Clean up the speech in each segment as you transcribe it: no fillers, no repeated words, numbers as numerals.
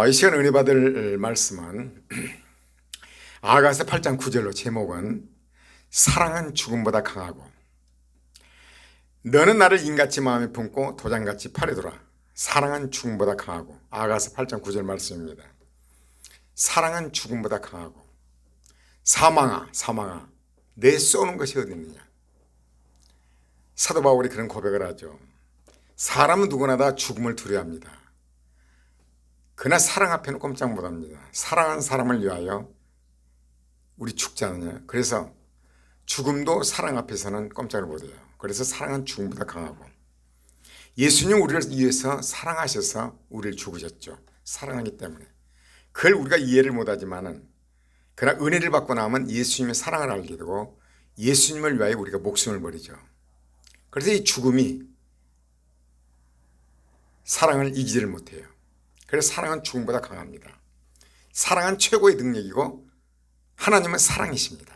이 시간 은혜 받을 말씀은 아가서 8장 9절로 제목은 사랑은 죽음보다 강하고 너는 나를 인같이 마음에 품고 도장같이 팔에 두라. 사랑은 죽음보다 강하고 아가서 8장 9절 말씀입니다. 사랑은 죽음보다 강하고 사망아 내 쏘는 것이 어디 있느냐. 사도 바울이 그런 고백을 하죠. 사람은 누구나 다 죽음을 두려워합니다. 그러나 사랑 앞에는 꼼짝 못합니다. 사랑하는 사람을 위하여 우리 죽지 않느냐. 그래서 죽음도 사랑 앞에서는 꼼짝을 못해요. 그래서 사랑은 죽음보다 강하고 예수님 우리를 위해서 사랑하셔서 우리를 죽으셨죠. 사랑하기 때문에. 그걸 우리가 이해를 못하지만은 그러나 은혜를 받고 나면 예수님의 사랑을 알게 되고 예수님을 위하여 우리가 목숨을 버리죠. 그래서 이 죽음이 사랑을 이기지를 못해요. 그래서 사랑은 죽음보다 강합니다. 사랑은 최고의 능력이고 하나님은 사랑이십니다.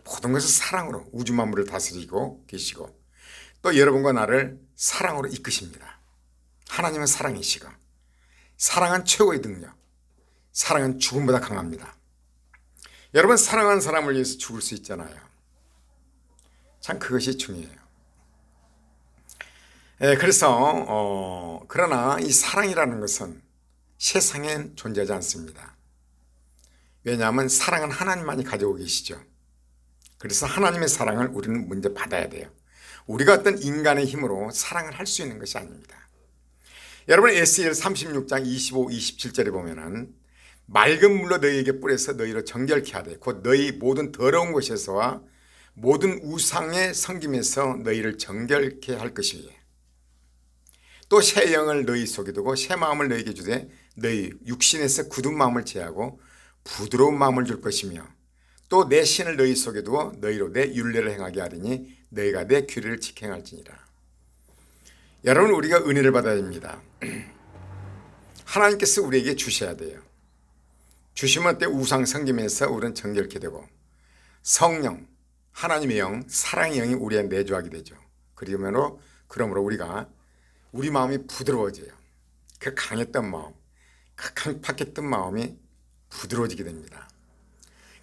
모든 것을 사랑으로 우주 만물을 다스리고 계시고 또 여러분과 나를 사랑으로 이끄십니다. 하나님은 사랑이시고 사랑은 최고의 능력, 사랑은 죽음보다 강합니다. 여러분 사랑하는 사람을 위해서 죽을 수 있잖아요. 참 그것이 중요해요. 그러나 이 사랑이라는 것은 세상엔 존재하지 않습니다. 왜냐하면 사랑은 하나님만이 가지고 계시죠. 그래서 하나님의 사랑을 우리는 먼저 받아야 돼요. 우리가 어떤 인간의 힘으로 사랑을 할 수 있는 것이 아닙니다. 여러분 에스겔 36장 25, 27절에 보면은 맑은 물로 너희에게 뿌려서 너희로 정결케 하되 곧 너희 모든 더러운 곳에서와 모든 우상의 섬김에서 너희를 정결케 할 것이에요. 또 새 영을 너희 속에 두고 새 마음을 너희에게 주되 너희 육신에서 굳은 마음을 제하고 부드러운 마음을 줄 것이며 또 내 신을 너희 속에 두어 너희로 내 율례를 행하게 하리니 너희가 내 규례를 지켜할지니라. 여러분 우리가 은혜를 받아야 됩니다. 하나님께서 우리에게 주셔야 돼요. 주시면 때 우상 섬김에서 우리는 정결케 되고 성령, 하나님의 영, 사랑의 영이 우리에 내주하게 되죠. 그러므로 우리가 우리 마음이 부드러워져요. 그 강했던 마음, 그 강팍했던 마음이 부드러워지게 됩니다.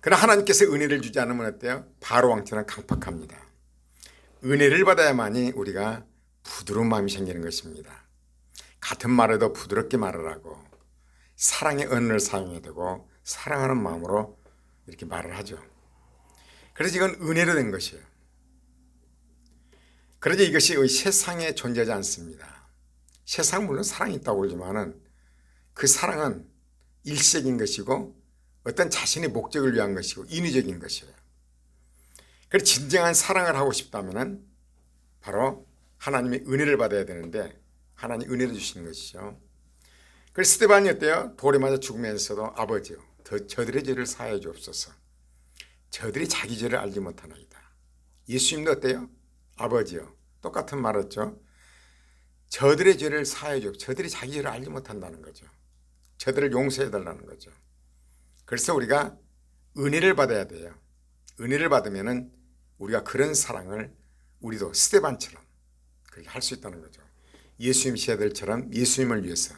그러나 하나님께서 은혜를 주지 않으면 어때요? 바로 왕처럼 강팍합니다. 은혜를 받아야만이 우리가 부드러운 마음이 생기는 것입니다. 같은 말에도 부드럽게 말을 하고 사랑의 언어를 사용해야 되고 사랑하는 마음으로 이렇게 말을 하죠. 그래서 이건 은혜로 된 것이에요. 그러지 이것이 세상에 존재하지 않습니다. 세상 물론 사랑이 있다고 그러지만은 그 사랑은 일시적인 것이고 어떤 자신의 목적을 위한 것이고 인위적인 것이에요. 그래서 진정한 사랑을 하고 싶다면은 바로 하나님의 은혜를 받아야 되는데 하나님 은혜를 주시는 것이죠. 그래서 스데반이 어때요? 돌에 맞아 죽으면서도 아버지요, 저들의 죄를 사하여 주옵소서. 저들이 자기 죄를 알지 못하나이다. 예수님도 어때요? 아버지요, 똑같은 말했죠. 저들의 죄를 사하여 주옵소서. 저들이 자기 죄를 알지 못한다는 거죠. 저들을 용서해 달라는 거죠. 그래서 우리가 은혜를 받아야 돼요. 은혜를 받으면은 우리가 그런 사랑을 우리도 스데반처럼 그렇게 할 수 있다는 거죠. 예수님 시아들처럼 예수님을 위해서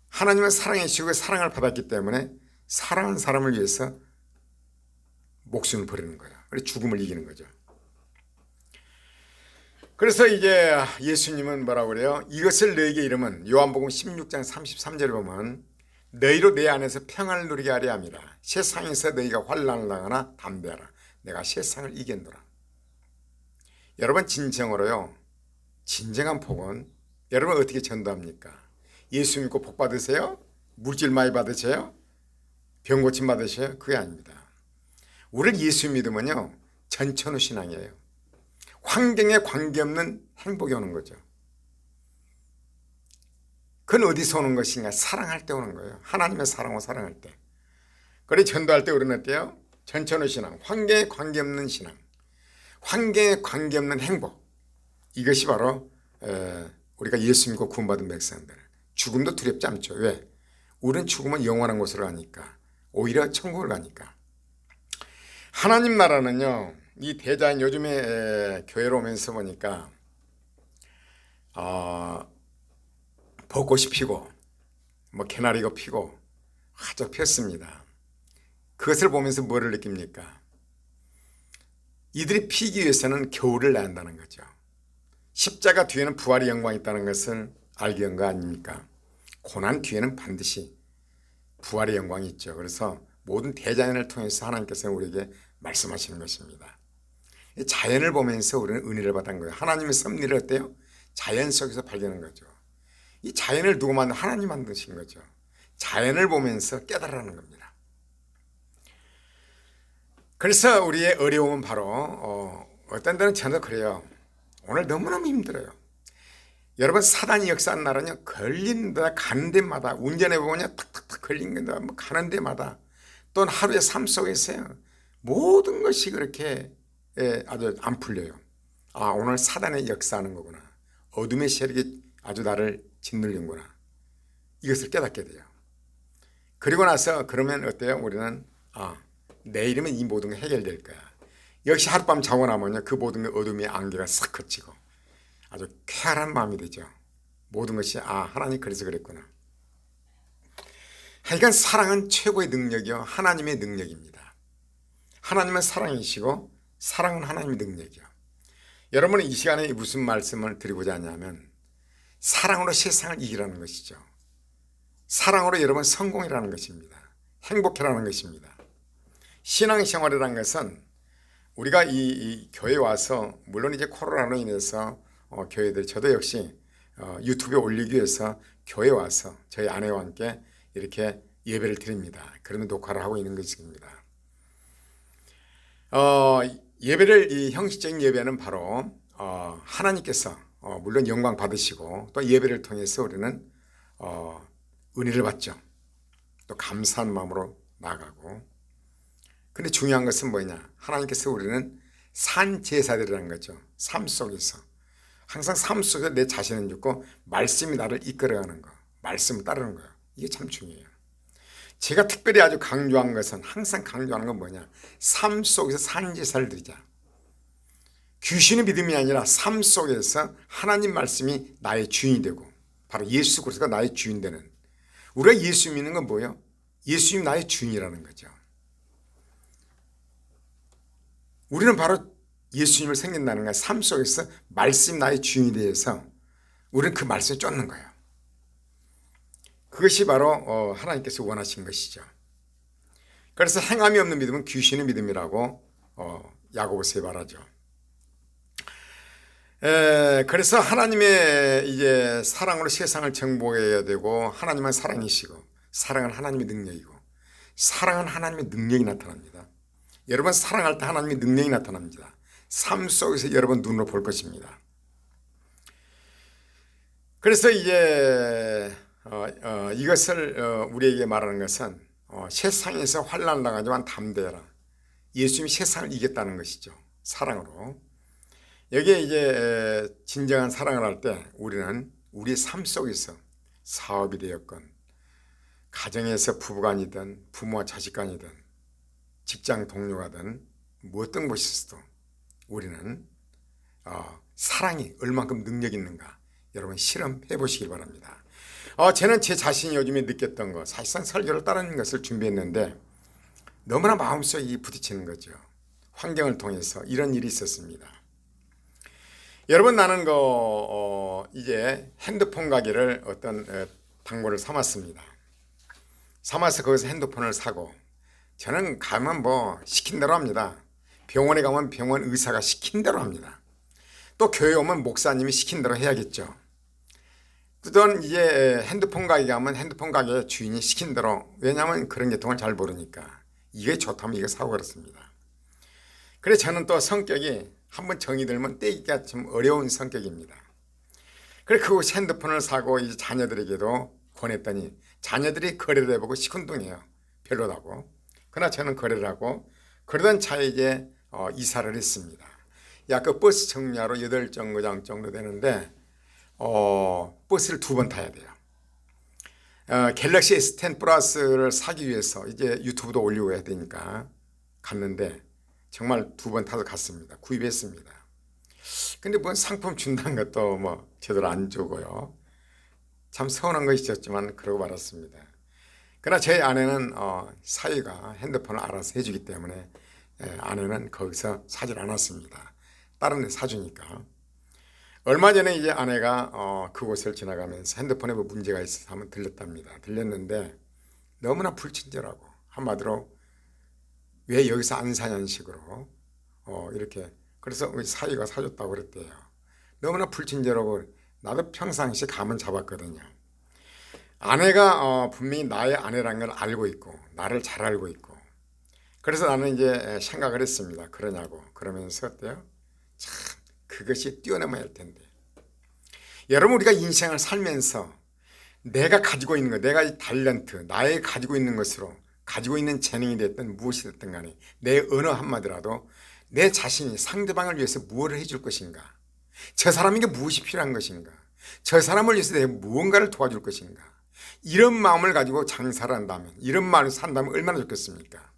하나님은 사랑이시고 사랑을 받았기 때문에 사랑하는 사람을 위해서 목숨을 버리는 거예요. 그래서 죽음을 이기는 거죠. 그래서 이제 예수님은 뭐라고 그래요? 이것을 너에게 이름은 요한복음 16장 33절에 보면 너희로 내 안에서 평안을 누리게 하려 함이라. 세상에서 너희가 환난을 당하나 담대하라. 내가 세상을 이겼노라. 여러분 진정으로요. 진정한 복은 여러분 어떻게 전도합니까? 예수 믿고 복 받으세요? 물질 많이 받으세요? 병 고침 받으세요? 그게 아닙니다. 우리를 예수 믿으면요. 전천후 신앙이에요. 환경에 관계없는 행복이 오는 거죠. 그건 어디서 오는 것인가? 사랑할 때 오는 거예요. 하나님의 사랑으로 사랑할 때. 그래 전도할 때 우리는 어때요? 전천후 신앙, 환경에 관계없는 신앙, 환경에 관계없는 행복. 이것이 바로 우리가 예수 믿고 구원받은 백성들. 죽음도 두렵지 않죠. 왜? 우리는 죽으면 영원한 곳으로 가니까. 오히려 천국을 가니까. 하나님 나라는요. 이 대자인 요즘에 교회로 오면서 보니까 벚꽃이 피고 뭐 개나리가 피고 화적 폈습니다. 그것을 보면서 뭐를 느낍니까? 이들이 피기 위해서는 겨울을 내야 한다는 거죠. 십자가 뒤에는 부활의 영광이 있다는 것을 알게 한 거 아닙니까? 고난 뒤에는 반드시 부활의 영광이 있죠. 그래서 모든 대자연을 통해서 하나님께서 우리에게 말씀하시는 것입니다. 자연을 보면서 우리는 은혜를 받은 거예요. 하나님의 섭리를 어때요? 자연 속에서 발견한 거죠. 이 자연을 누구 만든? 하나님 만드신 거죠. 자연을 보면서 깨달으라는 겁니다. 그래서 우리의 어려움은 바로 어떤 데는 저도 그래요. 오늘 너무너무 힘들어요. 여러분, 사단이 역사한 나라는요, 걸린 데다 가는 데마다 운전해 보면 탁탁탁 걸린 데다 뭐 가는 데마다 또는 하루의 삶 속에서요, 모든 것이 그렇게 아주 안 풀려요. 아, 오늘 사단의 역사하는 거구나. 어둠의 세력이 아주 나를 짓누르는구나. 이것을 깨닫게 돼요. 그리고 나서 그러면 어때요? 우리는 내일이면 이 모든 게 해결될 거야. 역시 하룻밤 자고 나면요, 그 모든 게 어둠의 안개가 싹 걷히고 아주 쾌활한 마음이 되죠. 모든 것이 하나님 그래서 그랬구나. 하여간 사랑은 최고의 능력이요, 하나님의 능력입니다. 하나님은 사랑이시고 사랑은 하나님의 능력이요. 여러분은 이 시간에 무슨 말씀을 드리고자 하냐면 사랑으로 세상을 이기라는 것이죠. 사랑으로 여러분 성공이라는 것입니다. 행복해라는 것입니다. 신앙생활이라는 것은 우리가 이 교회에 와서, 물론 이제 코로나로 인해서 교회들, 저도 역시 유튜브에 올리기 위해서 교회에 와서 저희 아내와 함께 이렇게 예배를 드립니다. 그러면 녹화를 하고 있는 것입니다. 예배를, 이 형식적인 예배는 바로 하나님께서 물론 영광 받으시고 또 예배를 통해서 우리는 은혜를 받죠. 또 감사한 마음으로 나아가고. 근데 중요한 것은 뭐냐? 하나님께서 우리는 산 제사들이라는 거죠. 삶 속에서. 항상 삶 속에 내 자신을 죽고 말씀이 나를 이끌어가는 거. 말씀을 따르는 거예요. 이게 참 중요해요. 제가 특별히 아주 강조한 것은, 항상 강조하는 건 뭐냐? 삶 속에서 산 제사를 드리자. 귀신의 믿음이 아니라 삶 속에서 하나님 말씀이 나의 주인이 되고, 바로 예수 그리스도가 나의 주인 되는. 우리가 예수 믿는 건 뭐예요? 예수님이 나의 주인이라는 거죠. 우리는 바로 예수님을 생긴다는 거야. 삶 속에서 말씀이 나의 주인이 되어서 우리는 그 말씀에 쫓는 거예요. 그것이 바로 하나님께서 원하신 것이죠. 그래서 행함이 없는 믿음은 귀신의 믿음이라고 야고보서에 말하죠. 그래서 하나님의 이제 사랑으로 세상을 정복해야 되고, 하나님은 사랑이시고 사랑은 하나님의 능력이고, 사랑은 하나님의 능력이 나타납니다. 여러분, 사랑할 때 하나님의 능력이 나타납니다. 삶 속에서 여러분 눈으로 볼 것입니다. 그래서 이제 이것을 우리에게 말하는 것은 세상에서 환난을 당하지만 담대해라. 예수님이 세상을 이겼다는 것이죠. 사랑으로. 여기에 이제 진정한 사랑을 할 때 우리는 우리의 삶 속에서, 사업이 되었건 가정에서 부부간이든 부모와 자식간이든 직장 동료가든 어떤 곳에서도 우리는 사랑이 얼만큼 능력 있는가 여러분 실험해 보시길 바랍니다. 저는 제 자신이 요즘에 느꼈던 것, 사실상 설교를 따르는 것을 준비했는데 너무나 마음속에 부딪히는 거죠. 환경을 통해서 이런 일이 있었습니다. 여러분, 나는 이제 핸드폰 가게를 어떤 당고를 삼았습니다. 삼아서 거기서 핸드폰을 사고, 저는 가면 뭐 시킨 대로 합니다. 병원에 가면 병원 의사가 시킨 대로 합니다. 또 교회 오면 목사님이 시킨 대로 해야겠죠. 또는 이제 핸드폰 가게 가면 핸드폰 가게 주인이 시킨 대로, 왜냐하면 그런 계통을 잘 모르니까 이게 좋다면 이거 사고 그렇습니다. 그래서 저는 또 성격이 한번 정이 들면 떼기가 좀 어려운 성격입니다. 그래서 그 핸드폰을 사고 이제 자녀들에게도 권했더니 자녀들이 거래를 해보고 시큰둥해요. 별로다고. 그러나 저는 거래를 하고, 그러던 차에 이제 이사를 했습니다. 약 그 버스 정류장으로 8정거장 정도 되는데 버스를 2번 타야 돼요. 갤럭시 S10 플러스를 사기 위해서 이제 유튜브도 올리고 해야 되니까 갔는데 정말 2번 타서 갔습니다. 구입했습니다. 근데 뭔 상품 준다는 것도 뭐 제대로 안 주고요. 참 서운한 것이 있었지만 그러고 말았습니다. 그러나 저희 아내는 사위가 핸드폰을 알아서 해주기 때문에 아내는 거기서 사질 않았습니다. 다른 데 사주니까. 얼마 전에 이제 아내가 그곳을 지나가면서 핸드폰에 뭐 문제가 있어서 한번 들렸답니다. 들렸는데 너무나 불친절하고 한마디로 왜 여기서 안 사냐는 식으로 이렇게 그래서 우리 사위가 사줬다고 그랬대요. 너무나 불친절하고 나도 평상시 감은 잡았거든요. 아내가 분명히 나의 아내라는 걸 알고 있고 나를 잘 알고 있고 그래서 나는 이제 생각을 했습니다. 그러냐고. 그러면서 어때요? 참 그것이 뛰어넘어야 할 텐데. 여러분 우리가 인생을 살면서 내가 가지고 있는 것, 내가 탤런트, 나의 가지고 있는 것으로 가지고 있는 재능이 됐든 무엇이 됐든 간에 내 언어 한마디라도 내 자신이 상대방을 위해서 무엇을 해줄 것인가, 저 사람에게 무엇이 필요한 것인가, 저 사람을 위해서 내가 무언가를 도와줄 것인가, 이런 마음을 가지고 장사를 한다면, 이런 마음을 산다면 얼마나 좋겠습니까?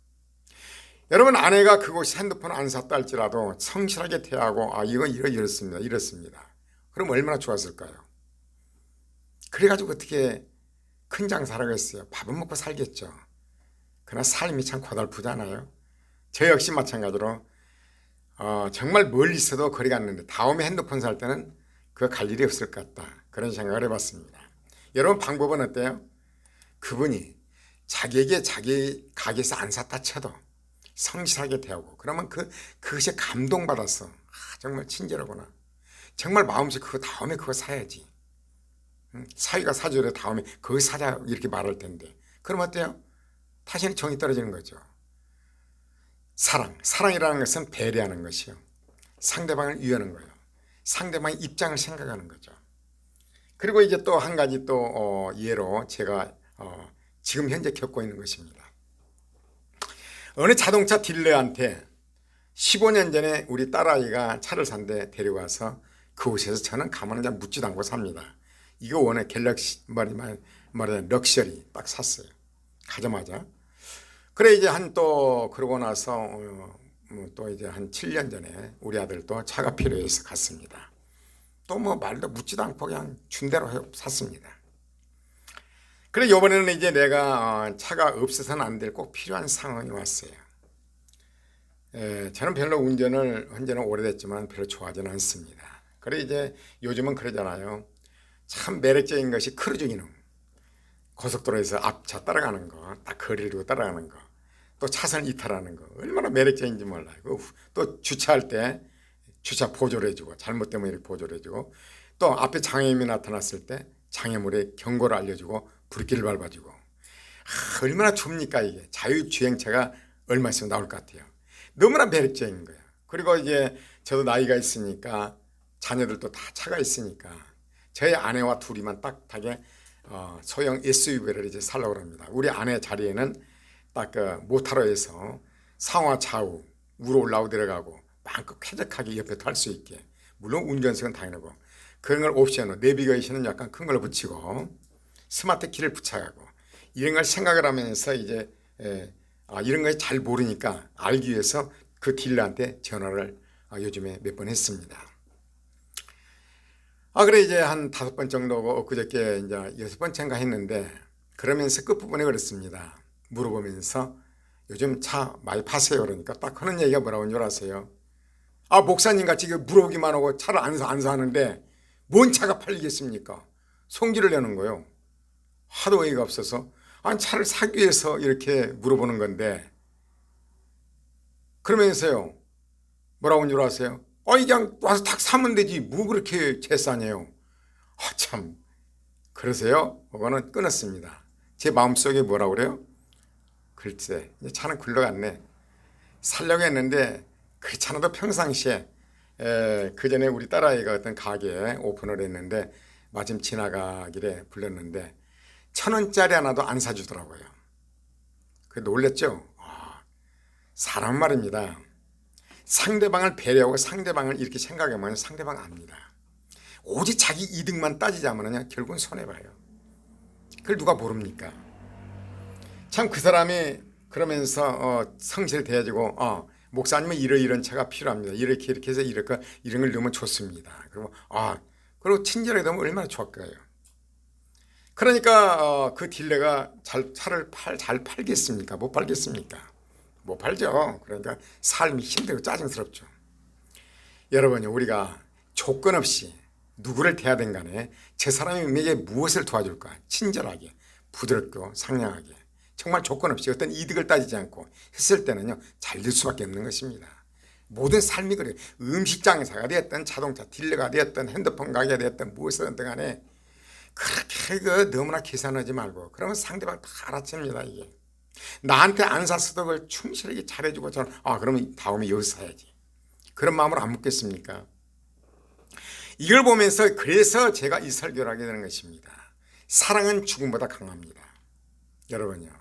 여러분 아내가 그곳이 핸드폰 안 샀다 할지라도 성실하게 대하고 이건 이렇습니다. 그럼 얼마나 좋았을까요? 그래가지고 어떻게 큰 장사를 하겠어요? 밥은 먹고 살겠죠. 그러나 삶이 참 고달프잖아요. 저 역시 마찬가지로 정말 멀리 있어도 거리 갔는데 다음에 핸드폰 살 때는 그거 갈 일이 없을 것 같다. 그런 생각을 해봤습니다. 여러분 방법은 어때요? 그분이 자기에게 자기 가게에서 안 샀다 쳐도 성실하게 대하고 그러면 그것에 감동받아서 정말 친절하구나. 정말 마음속에 그거 다음에 그거 사야지. 사위가 사주래 다음에 그거 사자 이렇게 말할 텐데 그럼 어때요? 타신의 정이 떨어지는 거죠. 사랑이라는 것은 배려하는 것이요. 상대방을 위하는 거예요. 상대방의 입장을 생각하는 거죠. 그리고 이제 또 한 가지 또 예로 제가 지금 현재 겪고 있는 것입니다. 어느 자동차 딜러한테 15년 전에 우리 딸아이가 차를 산데 데려가서 그곳에서 저는 가만히 묻지도 않고 삽니다. 이거 원해 갤럭시 말하자면 럭셔리 딱 샀어요. 가자마자. 그래 이제 그러고 나서 또 이제 한 7년 전에 우리 아들도 차가 필요해서 갔습니다. 또 뭐 말도 묻지도 않고 그냥 준 대로 샀습니다. 그래 이번에는 이제 내가 차가 없어서는 안 될 꼭 필요한 상황이 왔어요. 저는 별로 운전은 오래됐지만 별로 좋아하지는 않습니다. 그래 이제 요즘은 그러잖아요. 참 매력적인 것이 크루즈 기능. 고속도로에서 앞차 따라가는 거, 딱 거리를 두고 따라가는 거, 또 차선 이탈하는 거 얼마나 매력적인지 몰라요. 또 주차할 때 주차 보조를 해주고 잘못되면 이렇게 보조를 해주고 또 앞에 장애인이 나타났을 때 장애물에 경고를 알려주고 불길을 밟아주고 얼마나 좋습니까 이게. 자유주행차가 얼마 있으면 나올 것 같아요. 너무나 매력적인 거예요. 그리고 이제 저도 나이가 있으니까 자녀들도 다 차가 있으니까 저희 아내와 둘이만 딱하게 소형 SUV를 이제 살려고 합니다. 우리 아내 자리에는 딱 그 모타로에서 상하 좌우 위로 올라오고 내려가고 마음껏 쾌적하게 옆에 탈 수 있게 물론 운전석은 당연하고 그런 걸 옵션으로 내비게이션은 약간 큰 걸 붙이고 스마트 키를 붙여가고 이런 걸 생각을 하면서 이제 이런 걸 잘 모르니까 알기 위해서 그 딜러한테 전화를 요즘에 몇 번 했습니다. 그래 이제 한 5번 정도고 그저께 이제 6번째인가 했는데 그러면서 끝부분에 그랬습니다. 물어보면서 요즘 차 많이 파세요 그러니까 딱 하는 얘기가 뭐라고 하는 줄 아세요? 목사님 같이 물어보기만 하고 차를 안 사는데 뭔 차가 팔리겠습니까? 송기를 내는 거예요. 하도 어이가 없어서 차를 사기 위해서 이렇게 물어보는 건데 그러면서요 뭐라고 하는 줄 아세요? 그냥 와서 딱 사면 되지 뭐 그렇게 재싸네요. 참 그러세요? 그거는 끊었습니다. 제 마음속에 뭐라고 그래요? 글쎄 차는 굴러갔네. 살려고 했는데 그렇지 않아도 평상시에 그 전에 우리 딸아이가 어떤 가게에 오픈을 했는데 마침 지나가길래 불렀는데 1,000원짜리 하나도 안 사주더라고요. 그 놀랬죠? 사람 말입니다. 상대방을 배려하고 상대방을 이렇게 생각하면 상대방 압니다. 오직 자기 이득만 따지자면 결국은 손해봐요. 그걸 누가 모릅니까? 참 그 사람이 그러면서 성실히 대해주고 목사님은 이런 차가 필요합니다. 이렇게 해서 이런 걸 넣으면 좋습니다. 그리고 친절하게 되면 얼마나 좋을까요? 그러니까 그 딜러가 차를 잘 팔겠습니까? 못 팔겠습니까? 못 팔죠. 그러니까 삶이 힘들고 짜증스럽죠. 여러분이 우리가 조건 없이 누구를 대하든 간에 저 사람이 내게 무엇을 도와줄까? 친절하게, 부드럽고 상냥하게, 정말 조건 없이 어떤 이득을 따지지 않고 했을 때는요, 잘 될 수밖에 없는 것입니다. 모든 삶이 그래요. 음식 장사가 되었든 자동차 딜러가 되었든 핸드폰 가게가 되었든 무엇이든 간에 그렇게 너무나 계산하지 말고 그러면 상대방 다 알아챕니다. 이게 나한테 안 샀어도 그걸 충실하게 잘해주고 저는 그러면 다음에 여기서 사야지, 그런 마음으로 안 묻겠습니까? 이걸 보면서 그래서 제가 이 설교를 하게 되는 것입니다. 사랑은 죽음보다 강합니다. 여러분요,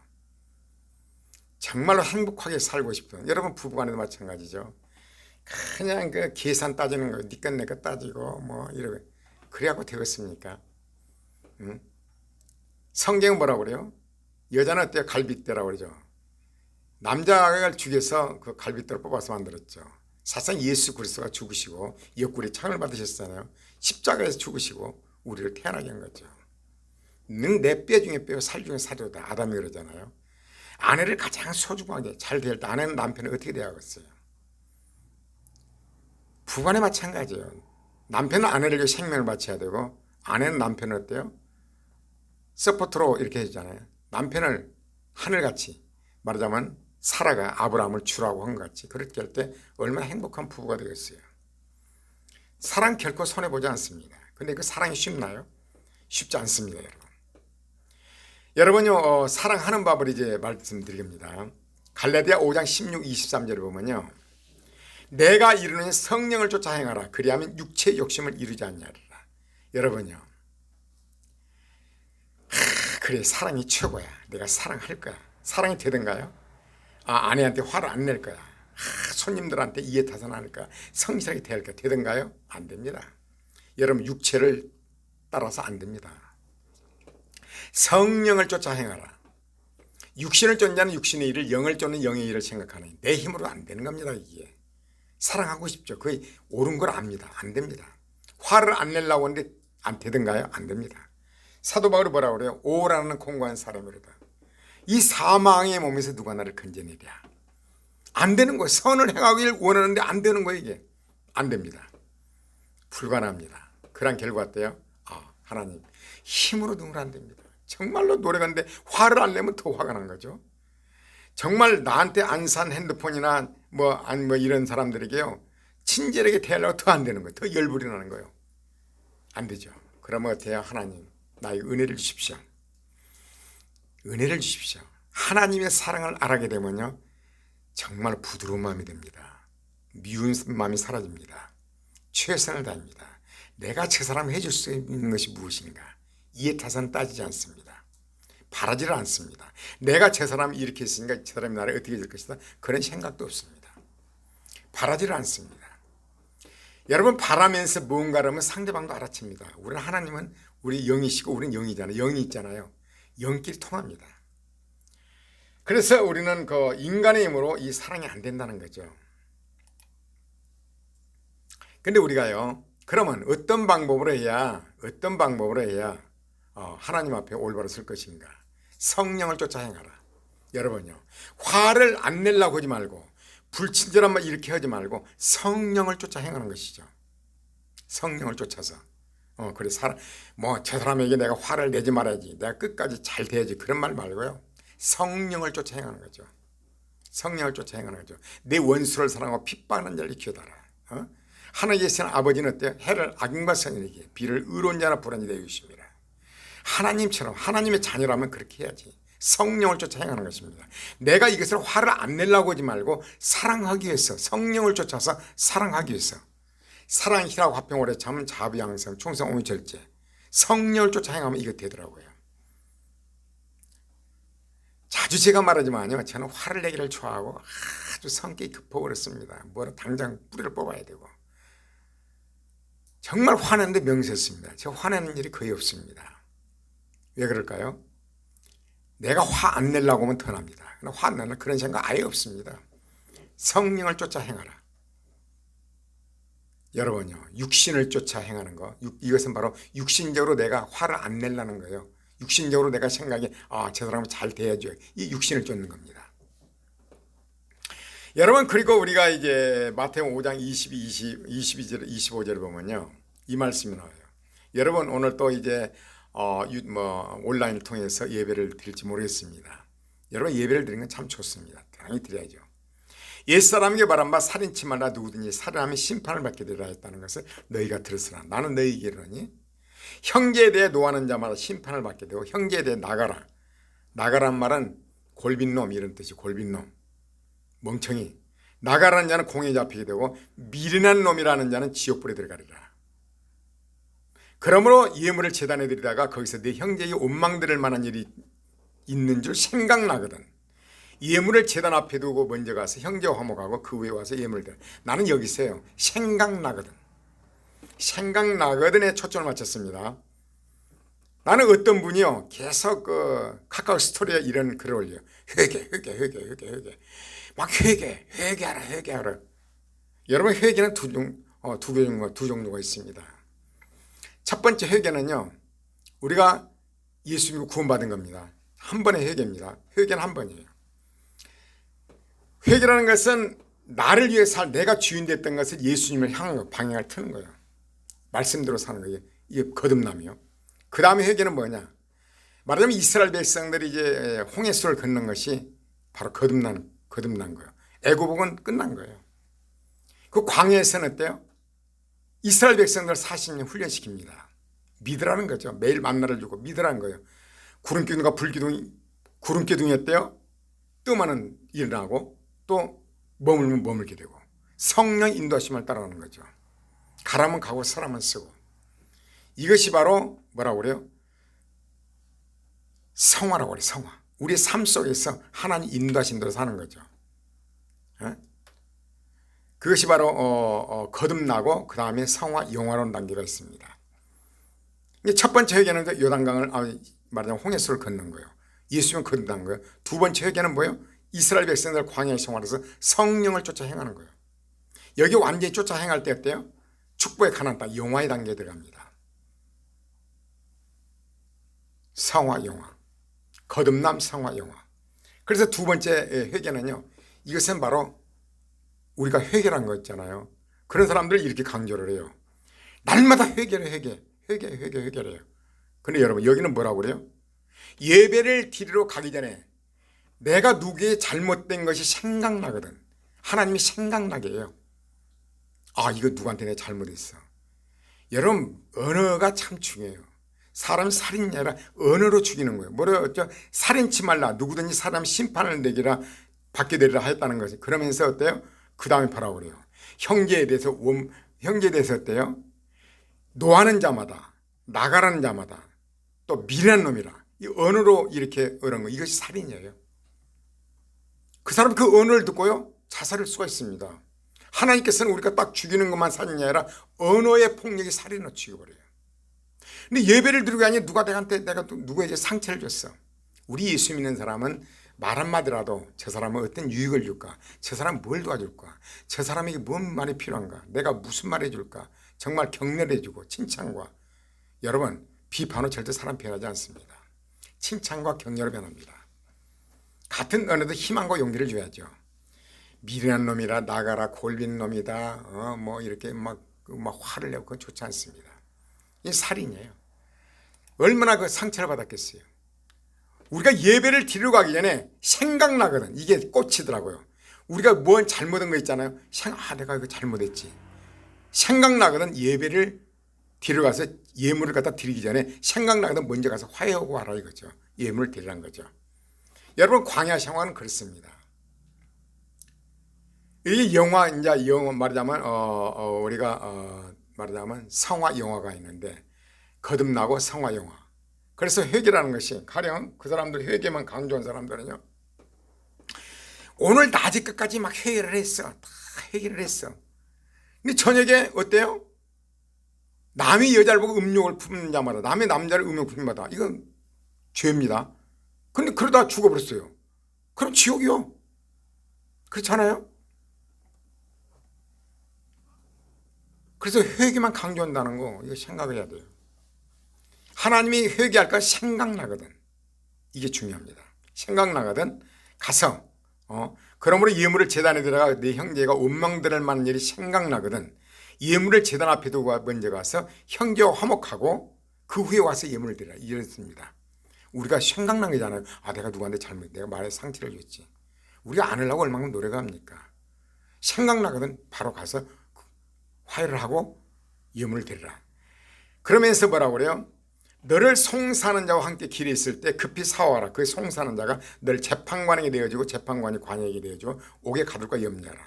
정말로 행복하게 살고 싶은 여러분 부부간에도 마찬가지죠. 그냥 그 계산 따지는 거, 네 것 내 것 따지고 뭐 이러고 그래갖고 되겠습니까? 응? 성경은 뭐라고 그래요? 여자는 어때요? 갈빗대라고 그러죠. 남자를 죽여서 그 갈빗대로 뽑아서 만들었죠. 사실상 예수 그리스도가 죽으시고 옆구리에 창을 받으셨잖아요. 십자가에서 죽으시고 우리를 태어나게 한 거죠. 능 내 뼈 중에 뼈, 살 중에 살이다. 아담이 그러잖아요. 아내를 가장 소중하게 잘 대할 때 아내는 남편을 어떻게 대하겠어요? 부관에 마찬가지예요. 남편은 아내를 위해 생명을 바쳐야 되고 아내는 남편을 어때요? 서포트로 이렇게 해주잖아요. 남편을 하늘같이, 말하자면 사라가 아브라함을 주라고 한 것 같이 그렇게 할 때 얼마나 행복한 부부가 되겠어요. 사랑 결코 손해보지 않습니다. 근데 그 사랑이 쉽나요? 쉽지 않습니다. 여러분요, 사랑하는 법을 이제 말씀드립니다. 갈라디아 5장 16, 23절을 보면요, 내가 이루는 성령을 쫓아 행하라. 그리하면 육체의 욕심을 이루지 않냐리라. 여러분요, 그래 사랑이 최고야. 내가 사랑할 거야. 사랑이 되든가요? 아내한테 화를 안 낼 거야. 손님들한테 이해타산 안 할 거야. 성실하게 대할 거야. 되든가요? 안 됩니다. 여러분 육체를 따라서 안 됩니다. 성령을 쫓아 행하라. 육신을 쫓는 자는 육신의 일을, 영을 쫓는 영의 일을 생각하는, 내 힘으로 안 되는 겁니다. 이게 사랑하고 싶죠. 거의 옳은 걸 압니다. 안 됩니다. 화를 안 내려고 하는데 안 되든가요? 안 됩니다. 사도 바울이 뭐라고 그래요? 오라는 공고한 사람이로다. 이 사망의 몸에서 누가 나를 건져내랴. 안 되는 거예요. 선을 행하길 원하는데 안 되는 거예요. 이게 안 됩니다. 불가능합니다. 그런 결과 어때요? 하나님 힘으로 누구는 안 됩니다. 정말로 노래가 있는데 화를 안 내면 더 화가 난 거죠. 정말 나한테 안 산 핸드폰이나 뭐 이런 사람들에게요, 친절하게 대하려고 더 안 되는 거예요. 더 열불이 나는 거예요. 안 되죠. 그러면 어때요? 하나님 나에게 은혜를 주십시오. 은혜를 주십시오. 하나님의 사랑을 알게 되면요, 정말 부드러운 마음이 됩니다. 미운 마음이 사라집니다. 최선을 다합니다. 내가 저 사람 해줄 수 있는 것이 무엇인가? 이해타산 따지지 않습니다. 바라지를 않습니다. 내가 저 사람 이렇게 했으니까 저 사람이 나를 어떻게 해줄 것이다, 그런 생각도 없습니다. 바라지를 않습니다. 여러분 바라면서 뭔가를 하면 상대방도 알아챕니다. 우리는 하나님은 우리 영이시고 우리는 영이잖아요. 영이 있잖아요. 영끼리 통합니다. 그래서 우리는 그 인간의 힘으로 이 사랑이 안 된다는 거죠. 근데 우리가요, 그러면 어떤 방법으로 해야 하나님 앞에 올바로 설 것인가? 성령을 쫓아 행하라. 여러분요, 화를 안 내려고 하지 말고 불친절한 말 이렇게 하지 말고 성령을 쫓아 행하는 것이죠. 성령을 쫓아서 그래 저 사람에게 내가 화를 내지 말아야지, 내가 끝까지 잘 대야지, 그런 말 말고요, 성령을 쫓아 행하는 거죠. 성령을 쫓아 행하는 거죠. 내 원수를 사랑하고 핍박하는 자를 키워달라. 하늘에 계신 아버지는 어때요? 해를 악인과 선인에게 비를 의로운 자나 불안이 되어 주십니다. 하나님처럼 하나님의 자녀라면 그렇게 해야지. 성령을 쫓아 행하는 것입니다. 내가 이것을 화를 안 내려고 하지 말고 사랑하기 위해서, 성령을 쫓아서 사랑하기 위해서, 사랑, 희락, 화평, 오래 참, 자비, 양성, 충성, 옹의, 절제, 성령을 쫓아 행하면 이거 되더라고요. 자주 제가 말하지만요, 저는 화를 내기를 좋아하고 아주 성격이 급하고 그렇습니다. 뭐라 당장 뿌리를 뽑아야 되고, 정말 화내는데 명세했습니다. 제가 화내는 일이 거의 없습니다. 왜 그럴까요? 내가 화 안 내려고 하면 더 납니다. 화 안 내는 그런 생각 아예 없습니다. 성령을 쫓아 행하라. 여러분요, 육신을 쫓아 행하는 거, 이것은 바로 육신적으로 내가 화를 안 내려는 거예요. 육신적으로 내가 생각이 저 사람은 잘 대해줘야 이 육신을 쫓는 겁니다. 여러분 그리고 우리가 이제 마태복음 5장 22절 25절을 보면요 이 말씀이 나와요. 여러분 오늘 또 이제 온라인을 통해서 예배를 드릴지 모르겠습니다. 여러분 예배를 드리는 건 참 좋습니다. 당연히 드려야죠. 옛사람에게 말한 바 살인치 말라 누구든지 살인하면 심판을 받게 되리라 했다는 것을 너희가 들었으나 나는 너희에게 이르노니 형제에 대해 노하는 자마다 심판을 받게 되고 형제에 대해 나가라. 나가란 말은 골빈놈 이런 뜻이 골빈놈 멍청이. 나가라는 자는 공에 잡히게 되고 미련한 놈이라는 자는 지옥불에 들어가리라. 그러므로 예물을 제단에 드리다가 거기서 내 형제의 원망 들을 만한 일이 있는 줄 생각나거든. 예물을 제단 앞에 두고 먼저 가서 형제와 화목하고 그 후에 와서 예물을 드려. 나는 여기 있어요. 생각나거든. 생각나거든에 초점을 맞췄습니다. 나는 어떤 분이요 계속 카카오 스토리에 이런 글을 올려요. 회개 막 회개하라. 여러분 회개는 두 정도가 있습니다. 첫 번째 회개는요 우리가 예수 믿고 구원받은 겁니다. 한 번의 회개입니다. 회개는 한 번이에요. 회개라는 것은 나를 위해 내가 주인 됐던 것을 예수님을 향한 방향을 트는 거예요. 말씀대로 사는 거예요. 이게 거듭남이요. 그 다음에 회개는 뭐냐? 말하자면 이스라엘 백성들이 이제 홍해수를 건넌 것이 바로 거듭난 거예요. 애고복은 끝난 거예요. 그 광야에서는 어때요? 이스라엘 백성들 40년 훈련시킵니다. 믿으라는 거죠. 매일 만나를 주고 믿으라는 거예요. 구름기둥과 구름기둥이었대요. 뜨면은 일어나고 또 머물면 머물게 되고 성령 인도하심을 따라가는 거죠. 가라면 가고 서라면 쓰고 이것이 바로 뭐라고 그래요? 성화라고 그래요. 성화. 우리의 삶 속에서 하나님 인도하신 대로 사는 거죠. 그것이 바로 거듭나고 그 다음에 성화 영화로운 단계가 있습니다. 첫 번째 회개는 요단강을 말하자면 홍해수를 건넌 거예요. 예수님은 거듭난 거예요. 두 번째 회개는 뭐예요? 이스라엘 백성들 광야의 생활에서 성령을 쫓아 행하는 거예요. 여기 완전히 쫓아 행할 때 어때요? 축복의 가나안 땅 영화의 단계에 들어갑니다. 성화 영화, 거듭남 성화 영화. 그래서 두 번째 회개는요. 이것은 바로 우리가 회개란 거 있잖아요. 그런 사람들이 이렇게 강조를 해요. 날마다 회개를 해요. 근데 여러분 여기는 뭐라고 그래요? 예배를 드리러 가기 전에 내가 누구의 잘못된 것이 생각나거든. 하나님이 생각나게 해요. 이거 누구한테 내가 잘못했어. 여러분 언어가 참 중요해요. 사람 살인이 아니라 언어로 죽이는 거예요. 뭐래요? 살인치 말라 누구든지 사람 심판을 내기라 받게 되리라 하였다는 것이. 그러면서 어때요? 그 다음에 바라고 그래요. 형제에 대해서 어때요? 노하는 자마다 나가라는 자마다 또 미련한 놈이라 이 언어로 이렇게 어는 거 이것이 살인이에요. 그 사람 그 언어를 듣고요 자살할 수가 있습니다. 하나님께서는 우리가 딱 죽이는 것만 살인이 아니라 언어의 폭력이 살인으로 죽여버려요. 근데 예배를 드리고 아니 내가 누구에게 상처를 줬어. 우리 예수 믿는 사람은 말 한마디라도 저 사람은 어떤 유익을 줄까? 저 사람 뭘 도와줄까? 저 사람에게 뭔 말이 필요한가? 내가 무슨 말 해줄까? 정말 격려를 해주고 칭찬과 여러분 비판은 절대 사람 변하지 않습니다. 칭찬과 격려로 변합니다. 같은 언어도 희망과 용기를 줘야죠. 미련한 놈이라 나가라 골빈 놈이다 이렇게 막 화를 내고 그건 좋지 않습니다. 이 살인이에요. 얼마나 그 상처를 받았겠어요. 우리가 예배를 드리러 가기 전에 생각나거든. 이게 꽂히더라고요. 우리가 뭔 잘못한 거 있잖아요. 내가 이거 잘못했지. 생각나거든. 예배를 드리러 가서 예물을 갖다 드리기 전에 생각나거든. 먼저 가서 화해하고 와라 이거죠. 예물을 드리라는 거죠. 여러분 광야 생활은 그렇습니다. 이 영화 말하자면 우리가 말하자면 성화 영화가 있는데 거듭나고 성화 영화. 그래서 회개라는 것이 가령 그 사람들 회개만 강조한 사람들은요. 오늘 낮에 끝까지 막 회개를 했어. 다 회개를 했어. 근데 저녁에 어때요? 남이 여자를 보고 음욕을 품는 자마다 남의 남자를 음욕을 품는 자마다 이건 죄입니다. 근데 그러다 죽어버렸어요. 그럼 지옥이요. 그렇잖아요. 그래서 회개만 강조한다는 거 이거 생각을 해야 돼요. 하나님이 회개할까 생각나거든. 이게 중요합니다. 생각나거든. 가서 그러므로 예물을 제단에 들어가 내 형제가 원망될 만한 일이 생각나거든. 예물을 제단 앞에 두고 먼저 가서 형제와 화목하고 그 후에 와서 예물을 드리라. 이랬습니다. 우리가 생각난 거잖아요. 아, 내가 누구한테 내가 말에 상처를 줬지. 우리가 안 하려고 얼마나 노력을 합니까? 생각나거든. 바로 가서 화해를 하고 예물을 드리라. 그러면서 뭐라고 그래요? 너를 송사하는 자와 함께 길에 있을 때 급히 사와라. 그 송사하는 자가 너를 재판관에게 내어주고 재판관이 관에게 내어주고 옥에 가둘까 염려하라.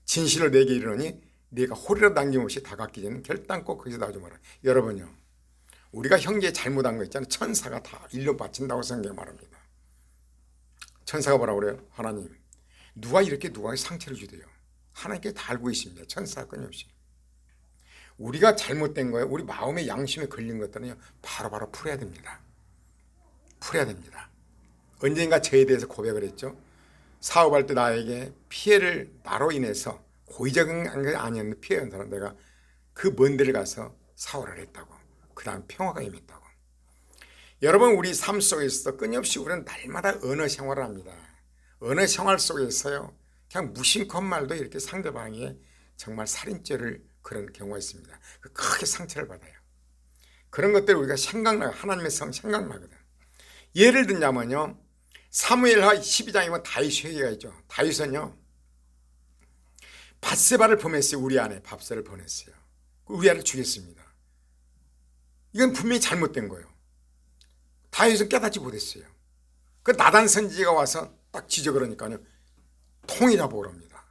진실을 내게 이르노니 네가 홀이라도 남김없이 다 갚기 전에 결단코 거기서 나오지 마라. 여러분요, 우리가 형제에 잘못한 거 있잖아요. 천사가 다 일로 바친다고 생각해 말합니다. 천사가 뭐라고 그래요? 하나님, 누가 상처를 주대요? 하나님께 다 알고 있습니다. 천사가 끊임없이. 우리가 잘못된 거예요. 우리 마음의 양심에 걸린 것들은요, 바로바로 풀어야 됩니다. 풀어야 됩니다. 언젠가 저에 대해서 고백을 했죠. 사업할 때 나에게 피해를 나로 인해서 고의적인 게 아니었는데 피해한 사람 내가 그 먼 데를 가서 사활을 했다고. 그 다음 평화가 임했다고. 여러분, 우리 삶 속에서 끊임없이 우리는 날마다 언어 생활을 합니다. 언어 생활 속에서요, 그냥 무심코 말도 이렇게 상대방에게 정말 살인죄를 그런 경우가 있습니다. 크게 상처를 받아요. 그런 것들 우리가 하나님의 성 생각나거든. 예를 들자면요, 사무엘하 12장에 보면 다윗 회개가 있죠. 다윗은요, 밧세바를 보냈어요. 우리 안에 밥세를 보냈어요. 우리 아를 죽였습니다. 이건 분명히 잘못된 거예요. 다윗은 깨닫지 못했어요. 그 나단 선지자가 와서 딱 지적을 하니까요, 통이 잡아오랍니다.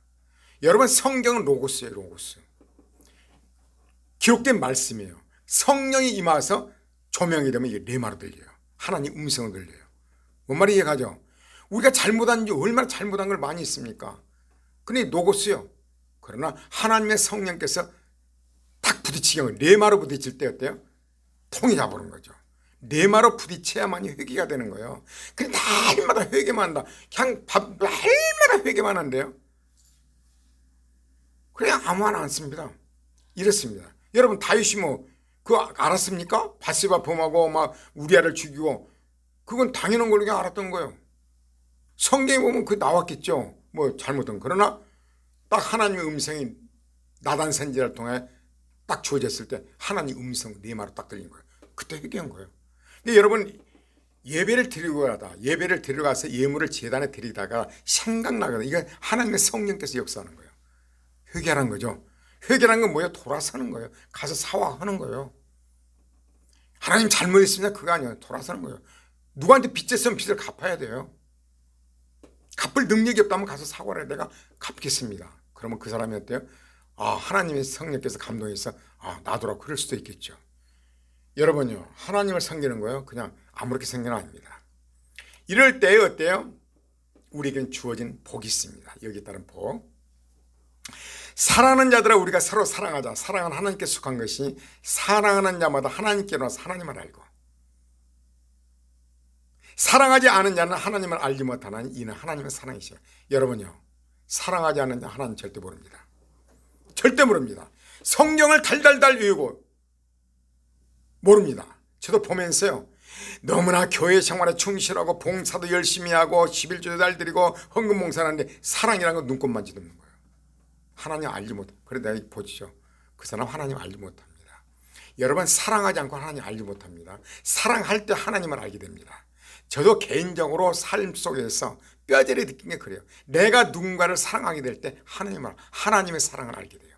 여러분, 성경은 로고스예요. 로고스. 기록된 말씀이에요. 성령이 임하서 조명이 되면 이게 레마로 들려요. 하나님 음성을 들려요. 뭔 말이 이해가죠? 우리가 잘못한 게 얼마나 잘못한 걸 많이 있습니까? 근데 로고스요. 그러나 하나님의 성령께서 딱 부딪히게 레마로 부딪힐 때 어때요? 통이 잡아오는 거죠. 레마로 부딪혀야만이 회개가 되는 거예요. 근데 날마다 회개만 한다. 그냥 날마다 회개만 한대요. 그냥 아무나 안 씁니다. 이렇습니다. 여러분, 다윗이 그거 알았습니까? 밧세바 범하고 막 우리아를 죽이고, 그건 당연한 걸로 그냥 알았던 거예요. 성경에 보면 그 나왔겠죠. 잘못한. 그러나 딱 하나님의 음성이 나단 선지자를 통해 딱 주어졌을 때 하나님 음성 레마로 딱 들린 거예요. 그때 회개한 거예요. 근데 여러분, 예배를 드리러 가서 예물을 제단에 드리다가 생각나거든요. 이건 하나님의 성령께서 역사하는 거예요. 회개하는 거죠. 회개라는 건 뭐예요? 돌아서는 거예요. 가서 사과하는 거예요. 하나님 잘못했습니다. 그거 아니에요. 돌아서는 거예요. 누구한테 빚졌으면 빚을 갚아야 돼요. 갚을 능력이 없다면 가서 사과를 해요. 내가 갚겠습니다. 그러면 그 사람이 어때요? 아, 하나님의 성령께서 감동해서 놔두라 그럴 수도 있겠죠. 여러분요, 하나님을 섬기는 거예요. 그냥 아무렇게 섬기는 거 아닙니다. 이럴 때 어때요? 우리에게는 주어진 복이 있습니다. 여기에 따른 복. 사랑하는 자들아, 우리가 서로 사랑하자. 사랑은 하나님께 속한 것이 사랑하는 자마다 하나님께로서 하나님을 알고, 사랑하지 않은 자는 하나님을 알지 못하나니 이는 하나님의 사랑이시오. 여러분요, 사랑하지 않는 자 하나님 절대 모릅니다. 절대 모릅니다. 성경을 달달달 외우고 모릅니다. 저도 보면서요, 너무나 교회 생활에 충실하고 봉사도 열심히 하고 11조도 잘 드리고 헌금 봉사하는데 사랑이라는 건 눈꼽만지도 없는 거예요. 하나님 알지 못해. 그래 내가 보시죠. 그 사람 하나님 알지 못합니다. 여러분, 사랑하지 않고 하나님 알지 못합니다. 사랑할 때 하나님을 알게 됩니다. 저도 개인적으로 삶 속에서 뼈저리 느낀 게 그래요. 내가 누군가를 사랑하게 될 때 하나님의 사랑을 알게 돼요.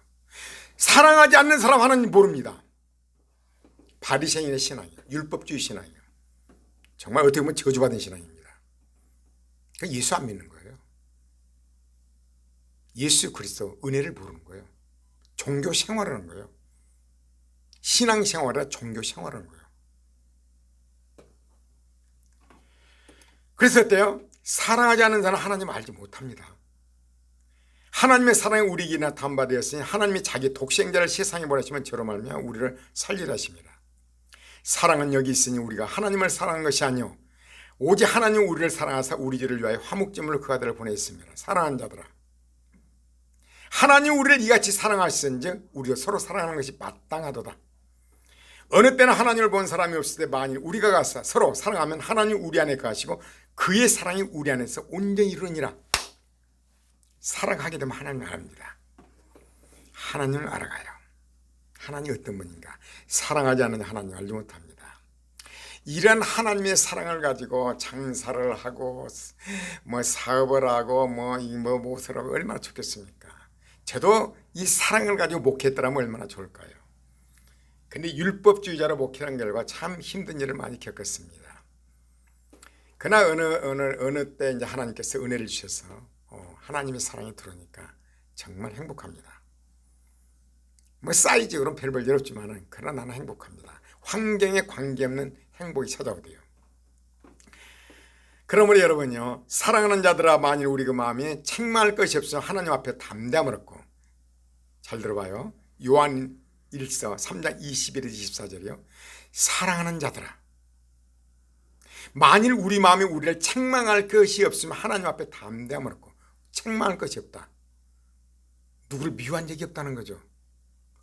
사랑하지 않는 사람 하나님 모릅니다. 바리새인의 신앙이에요. 율법주의 신앙이에요. 정말 어떻게 보면 저주받은 신앙입니다. 예수 안 믿는 거예요. 예수 그리스도 은혜를 모르는 거예요. 종교 생활하는 거예요. 신앙 생활이라 종교 생활하는 거예요. 그래서 어때요? 사랑하지 않는 자는 하나님을 알지 못합니다. 하나님의 사랑이 우리에게 나타난 바 되었으니 하나님이 자기 독생자를 세상에 보내시면 저로 말미암아 우리를 살리려 하십니다. 사랑은 여기 있으니 우리가 하나님을 사랑한 것이 아니요 오직 하나님 우리를 사랑하사 우리 죄를 위하여 화목제물로 그 아들을 보내셨습니다. 사랑하는 자들아, 하나님 우리를 이같이 사랑하셨은즉 우리도 서로 사랑하는 것이 마땅하도다. 어느 때나 하나님을 본 사람이 없을 때 만일 우리가 가서 서로 사랑하면 하나님 우리 안에 거하시고 그의 사랑이 우리 안에서 온전히 이루니라. 사랑하게 되면 하나님을 압니다. 하나님을 알아가요. 하나님이 어떤 분인가. 사랑하지 않는 하나님 알지 못합니다. 이런 하나님의 사랑을 가지고 장사를 하고 뭐 사업을 하고 무엇을 하고 얼마나 좋겠습니까. 저도 이 사랑을 가지고 목회했더라면 얼마나 좋을까요. 근데 율법주의자로 목회한 결과 참 힘든 일을 많이 겪었습니다. 그러나 어느 때 이제 하나님께서 은혜를 주셔서 하나님의 사랑이 들어오니까 정말 행복합니다. 뭐 사이즈로는 별 일 없지만은 그러나 나는 행복합니다. 환경에 관계없는 행복이 찾아오대요. 그러므로 여러분요, 사랑하는 자들아 만일 우리 그 마음에 책망할 것이 없으면 하나님 앞에 담대함을 얻고, 잘 들어봐요. 요한 1서 3장 21에서 24절이요. 사랑하는 자들아 만일 우리 마음에 우리를 책망할 것이 없으면 하나님 앞에 담대함을 얻고, 책망할 것이 없다. 누구를 미워한 적이 없다는 거죠.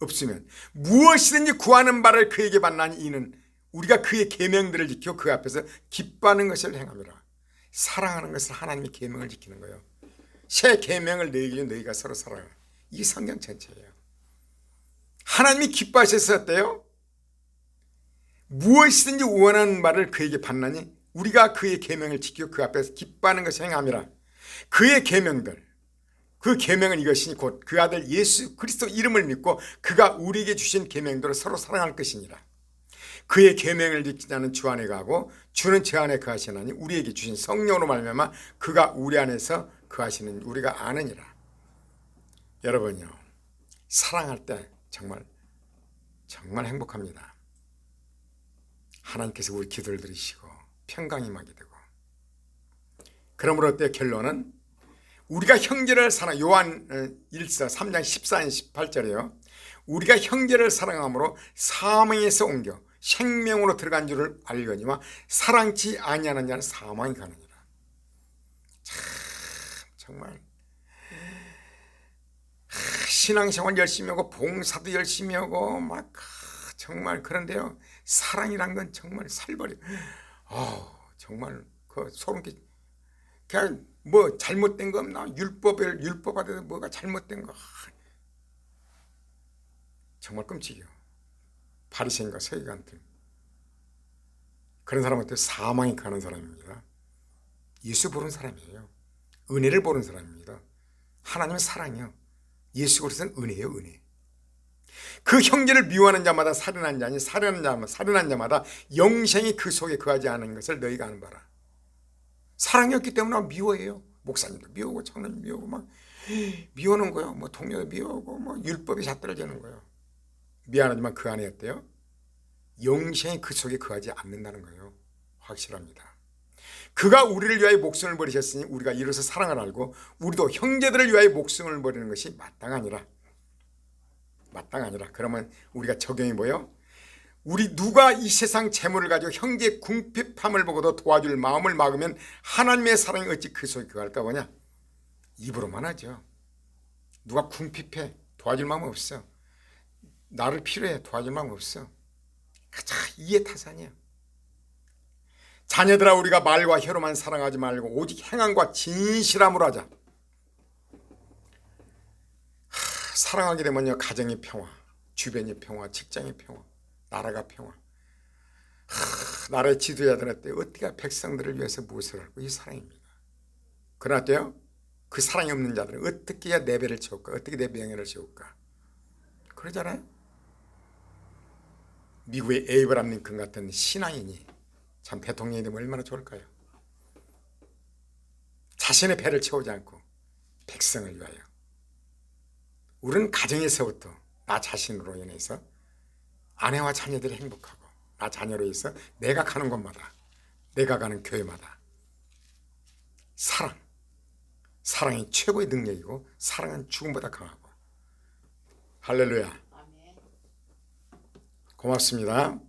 없으면 무엇이든지 구하는 바를 그에게 받나니 이는 우리가 그의 계명들을 지켜 그 앞에서 기뻐하는 것을 행함이라. 사랑하는 것은 하나님의 계명을 지키는 거예요. 새 계명을 내기에 너희가 서로 사랑해. 이게 성경 전체예요. 하나님이 기뻐하셔서 어때요? 무엇이든지 원하는 바를 그에게 받나니 우리가 그의 계명을 지켜 그 앞에서 기뻐하는 것을 행함이라. 그의 계명들, 그 계명은 이것이니 곧 그 아들 예수 그리스도 이름을 믿고 그가 우리에게 주신 계명대로 서로 사랑할 것이니라. 그의 계명을 지키지 않는 주 안에 가고 주는 저 안에 거하시나니 우리에게 주신 성령으로 말미암아 그가 우리 안에서 거하시는 우리가 아느니라. 여러분요, 사랑할 때 정말 행복합니다. 하나님께서 우리 기도를 들으시고 평강이 임하게 되고. 그러므로 어때 결론은 우리가 형제를 사랑, 요한 1서 3장 14절 18절이에요. 우리가 형제를 사랑함으로 사망에서 옮겨 생명으로 들어간 줄을 알거니와 사랑치 아니하는 자는 사망에 가느니라. 참 정말 신앙생활 열심히 하고 봉사도 열심히 하고 막 정말 그런데요, 사랑이란 건 정말 살벌이. 정말 그 소름 끼. 그냥 뭐 잘못된 거 없나? 율법 안에서 뭐가 잘못된 거. 정말 끔찍해요. 바리새인과 서기관들. 그런 사람한테 사망이 가는 사람입니다. 예수 보는 사람이에요. 은혜를 보는 사람입니다. 하나님의 사랑이요. 예수 그리스도는 은혜예요, 은혜. 그 형제를 미워하는 자마다 살인한 자니 살인한 자마다 영생이 그 속에 거하지 않은 것을 너희가 아는 바라. 사랑이 없기 때문에 미워해요. 목사님도 미워하고 장로님 미워하고 막 미워하는 거예요. 뭐 동료도 미워하고 뭐 율법에 잣대를 재는 거예요. 미안하지만 그 안에 어때요? 영생이 그 속에 거하지 않는다는 거예요. 확실합니다. 그가 우리를 위하여 목숨을 버리셨으니 우리가 이로써 사랑을 알고 우리도 형제들을 위하여 목숨을 버리는 것이 마땅하니라. 그러면 우리가 적용이 뭐예요? 우리 누가 이 세상 재물을 가지고 형제의 궁핍함을 보고도 도와줄 마음을 막으면 하나님의 사랑이 어찌 그 속에 거할까 보냐? 입으로만 하죠. 누가 궁핍해 도와줄 마음 없어. 나를 필요해 도와줄 마음 없어. 가자 이해타산이야. 자녀들아 우리가 말과 혀로만 사랑하지 말고 오직 행함과 진실함으로 하자. 사랑하게 되면요, 가정의 평화, 주변의 평화, 직장의 평화, 나라가 평화. 나라의 지도자들한테 어떻게 백성들을 위해서 무엇을 하고 이 사랑입니다. 그러나 또요, 그 사랑이 없는 자들은 어떻게 해야 내 배를 채울까? 어떻게 내 명예를 채울까? 그러잖아요. 미국의 에이브람 링컨 같은 신앙인이 참 대통령이 되면 얼마나 좋을까요? 자신의 배를 채우지 않고 백성을 위하여. 우리는 가정에서부터 나 자신으로 인해서 아내와 자녀들이 행복하고 나 자녀로 해서 내가 가는 곳마다 내가 가는 교회마다 사랑이 최고의 능력이고 사랑은 죽음보다 강하고. 할렐루야. 고맙습니다.